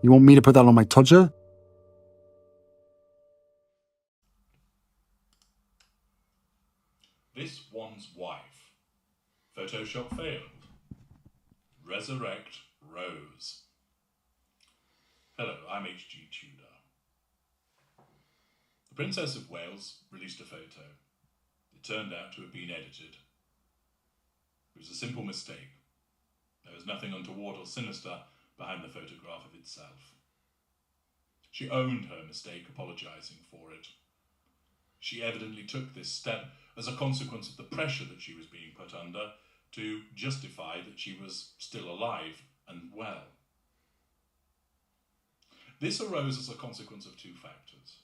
You want me to put that on my todger? This one's wife. Photoshop failed. Resurrect Rose. Hello, I'm H.G. Tudor. The Princess of Wales released a photo. It turned out to have been edited. It was a simple mistake. There was nothing untoward or sinister behind the photograph of itself. She owned her mistake, apologising for it. She evidently took this step as a consequence of the pressure that she was being put under to justify that she was still alive and well. This arose as a consequence of two factors.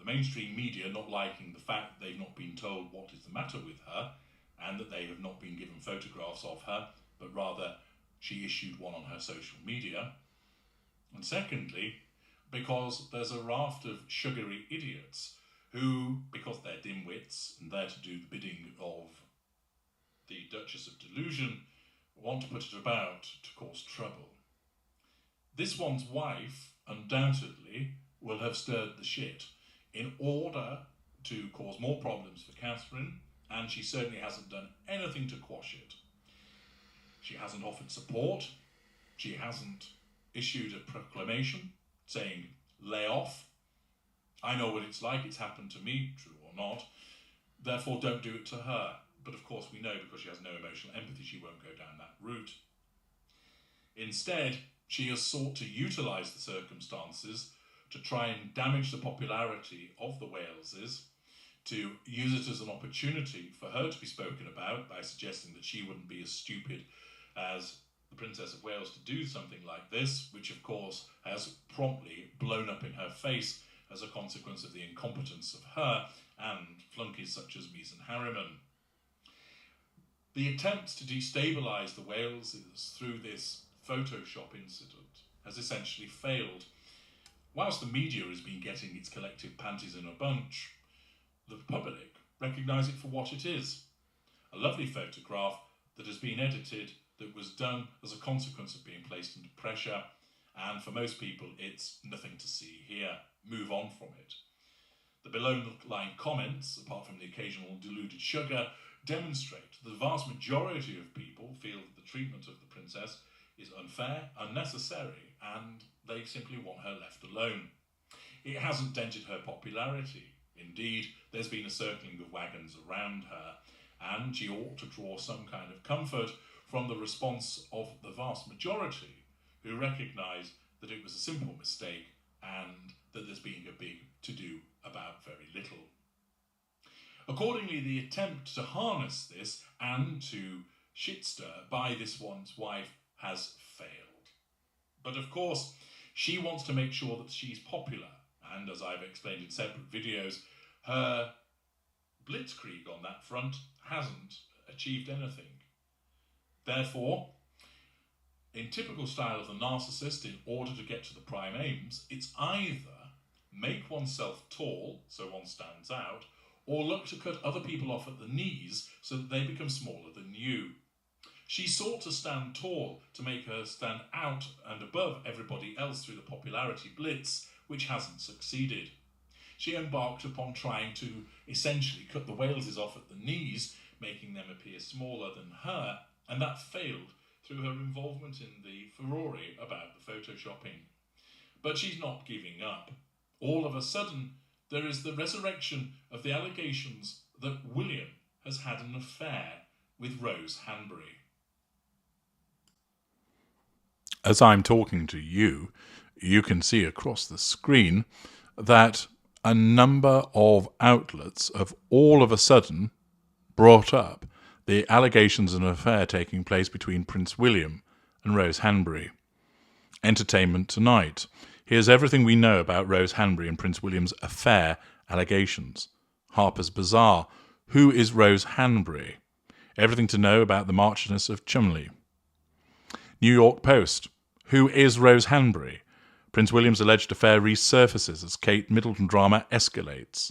The mainstream media not liking the fact that they've not been told what is the matter with her and that they have not been given photographs of her, but rather she issued one on her social media. And secondly, because there's a raft of sugary idiots who, because they're dimwits and there to do the bidding of the Duchess of Delusion, want to put it about to cause trouble. This one's wife undoubtedly will have stirred the shit in order to cause more problems for Catherine, and she certainly hasn't done anything to quash it. She hasn't offered support. She hasn't issued a proclamation saying, lay off. I know what it's like. It's happened to me, true or not. Therefore, don't do it to her. But of course, we know because she has no emotional empathy, she won't go down that route. Instead, she has sought to utilise the circumstances to try and damage the popularity of the Waleses, to use it as an opportunity for her to be spoken about by suggesting that she wouldn't be as stupid as the Princess of Wales to do something like this, which of course has promptly blown up in her face as a consequence of the incompetence of her and flunkies such as Meghan Harriman. The attempts to destabilise the Waleses through this Photoshop incident has essentially failed. Whilst the media has been getting its collective panties in a bunch, the public recognise it for what it is. A lovely photograph that has been edited, that was done as a consequence of being placed under pressure, and for most people it's nothing to see here. Move on from it. The below-the-line comments, apart from the occasional deluded sugar, demonstrate that the vast majority of people feel that the treatment of the princess is unfair, unnecessary, and they simply want her left alone. It hasn't dented her popularity. Indeed, there's been a circling of wagons around her, and she ought to draw some kind of comfort from the response of the vast majority who recognise that it was a simple mistake and that there's been a big to-do about very little. Accordingly, the attempt to harness this and to shit-stir by this one's wife has failed. But of course, she wants to make sure that she's popular, and as I've explained in separate videos, her blitzkrieg on that front hasn't achieved anything. Therefore, in typical style of the narcissist, in order to get to the prime aims, it's either make oneself tall so one stands out, or look to cut other people off at the knees so that they become smaller than you. She sought to stand tall to make her stand out and above everybody else through the popularity blitz, which hasn't succeeded. She embarked upon trying to essentially cut the Waleses off at the knees, making them appear smaller than her, and that failed through her involvement in the furore about the photoshopping. But she's not giving up. All of a sudden, there is the resurrection of the allegations that William has had an affair with Rose Hanbury. As I'm talking to you, you can see across the screen that a number of outlets have all of a sudden brought up the allegations of an affair taking place between Prince William and Rose Hanbury. Entertainment Tonight. Here's everything we know about Rose Hanbury and Prince William's affair allegations. Harper's Bazaar. Who is Rose Hanbury? Everything to know about the Marchioness of Cholmondeley. New York Post. Who is Rose Hanbury? Prince William's alleged affair resurfaces as Kate Middleton drama escalates.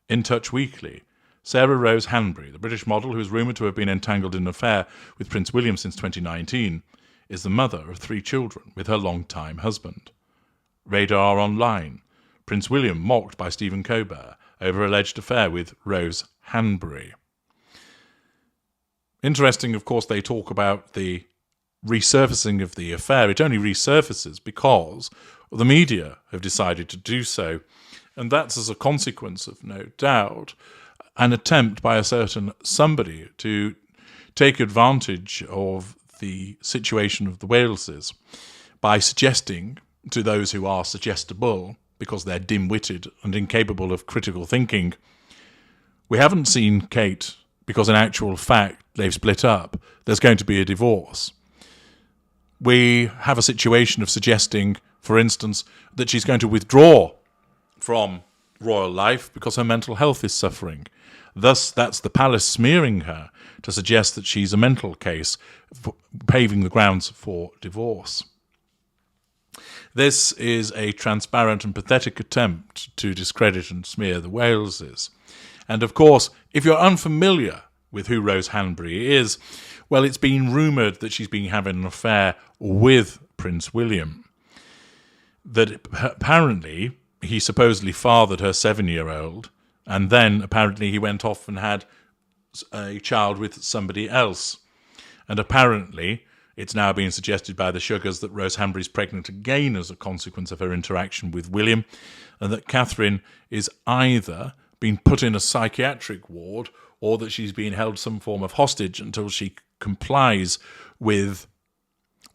In Touch Weekly. Sarah Rose Hanbury, the British model who is rumoured to have been entangled in an affair with Prince William since 2019, is the mother of 3 children with her long-time husband. Radar Online. Prince William mocked by Stephen Colbert over alleged affair with Rose Hanbury. Interesting, of course, they talk about the resurfacing of the affair. It only resurfaces because the media have decided to do so. And that's as a consequence of, no doubt, an attempt by a certain somebody to take advantage of the situation of the Waleses by suggesting to those who are suggestible, because they're dim-witted and incapable of critical thinking, we haven't seen Kate because in actual fact they've split up. There's going to be a divorce. We have a situation of suggesting, for instance, that she's going to withdraw from royal life because her mental health is suffering. Thus, that's the palace smearing her to suggest that she's a mental case, paving the grounds for divorce. This is a transparent and pathetic attempt to discredit and smear the Waleses. And of course, if you're unfamiliar with who Rose Hanbury is, well, it's been rumoured that she's been having an affair with Prince William. That apparently he supposedly fathered her 7-year-old, and then apparently he went off and had a child with somebody else. And apparently it's now being suggested by the Sugars that Rose Hanbury's pregnant again as a consequence of her interaction with William, and that Catherine is either being put in a psychiatric ward or that she's being held some form of hostage until she complies with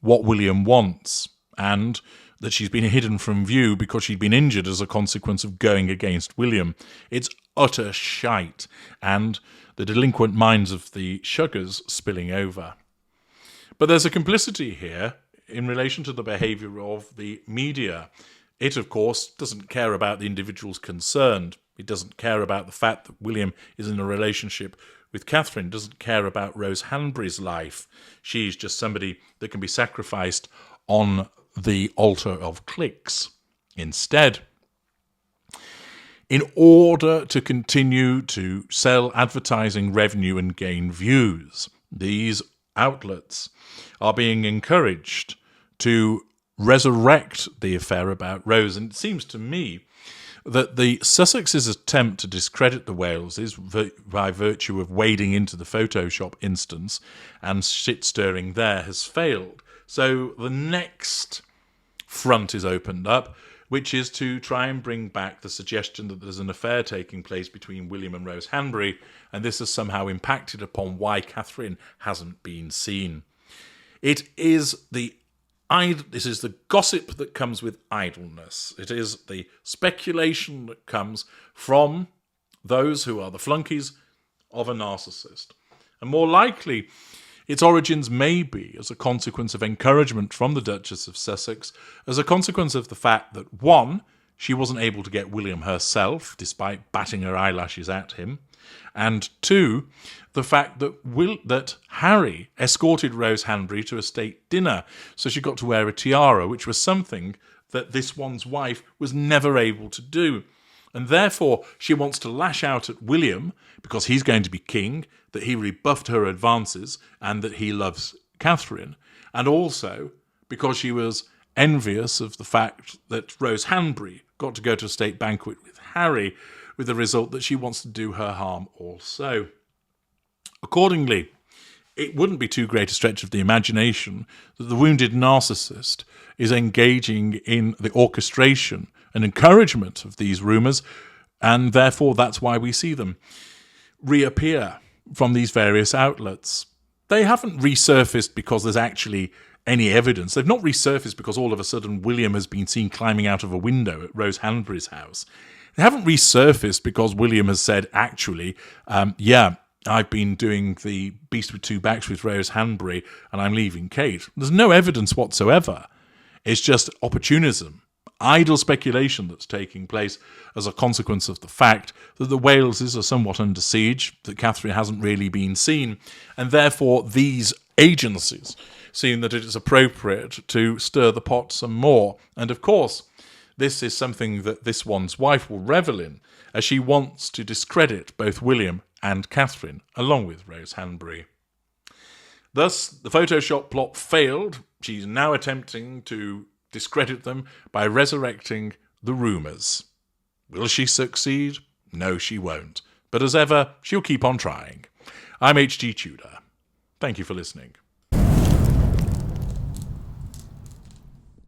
what William wants, and that she's been hidden from view because she'd been injured as a consequence of going against William. It's utter shite, and the delinquent minds of the Sugars spilling over. But there's a complicity here in relation to the behaviour of the media. It, of course, doesn't care about the individuals concerned. It doesn't care about the fact that William is in a relationship with Catherine. It doesn't care about Rose Hanbury's life. She's just somebody that can be sacrificed on the altar of clicks. Instead, in order to continue to sell advertising revenue and gain views, these outlets are being encouraged to resurrect the affair about Rose. And it seems to me that the Sussex's attempt to discredit the Waleses by virtue of wading into the Photoshop instance and shit-stirring there has failed. So the next front is opened up, which is to try and bring back the suggestion that there's an affair taking place between William and Rose Hanbury, and this has somehow impacted upon why Catherine hasn't been seen. This is the gossip that comes with idleness. It is the speculation that comes from those who are the flunkies of a narcissist. And more likely, its origins may be as a consequence of encouragement from the Duchess of Sussex, as a consequence of the fact that, 1, she wasn't able to get William herself, despite batting her eyelashes at him, and 2, the fact that Harry escorted Rose Hanbury to a state dinner, so she got to wear a tiara, which was something that this one's wife was never able to do. And therefore, she wants to lash out at William, because he's going to be king, that he rebuffed her advances, and that he loves Catherine, and also because she was envious of the fact that Rose Hanbury got to go to a state banquet with Harry, with the result that she wants to do her harm also. Accordingly, it wouldn't be too great a stretch of the imagination that the wounded narcissist is engaging in the orchestration and encouragement of these rumours, and therefore that's why we see them reappear from these various outlets. They haven't resurfaced because there's actually any evidence. They've not resurfaced because all of a sudden William has been seen climbing out of a window at Rose Hanbury's house. They haven't resurfaced because William has said, actually, I've been doing the Beast with Two Backs with Rose Hanbury and I'm leaving Kate. There's no evidence whatsoever. It's just opportunism, idle speculation that's taking place as a consequence of the fact that the Waleses are somewhat under siege, that Catherine hasn't really been seen, and therefore these agencies seem that it is appropriate to stir the pot some more. And of course, this is something that this one's wife will revel in, as she wants to discredit both William and Catherine, along with Rose Hanbury. Thus, the Photoshop plot failed She's now attempting to discredit them by resurrecting the rumours. Will she succeed? No, she won't. But as ever, she'll keep on trying. I'm H.G. Tudor. Thank you for listening.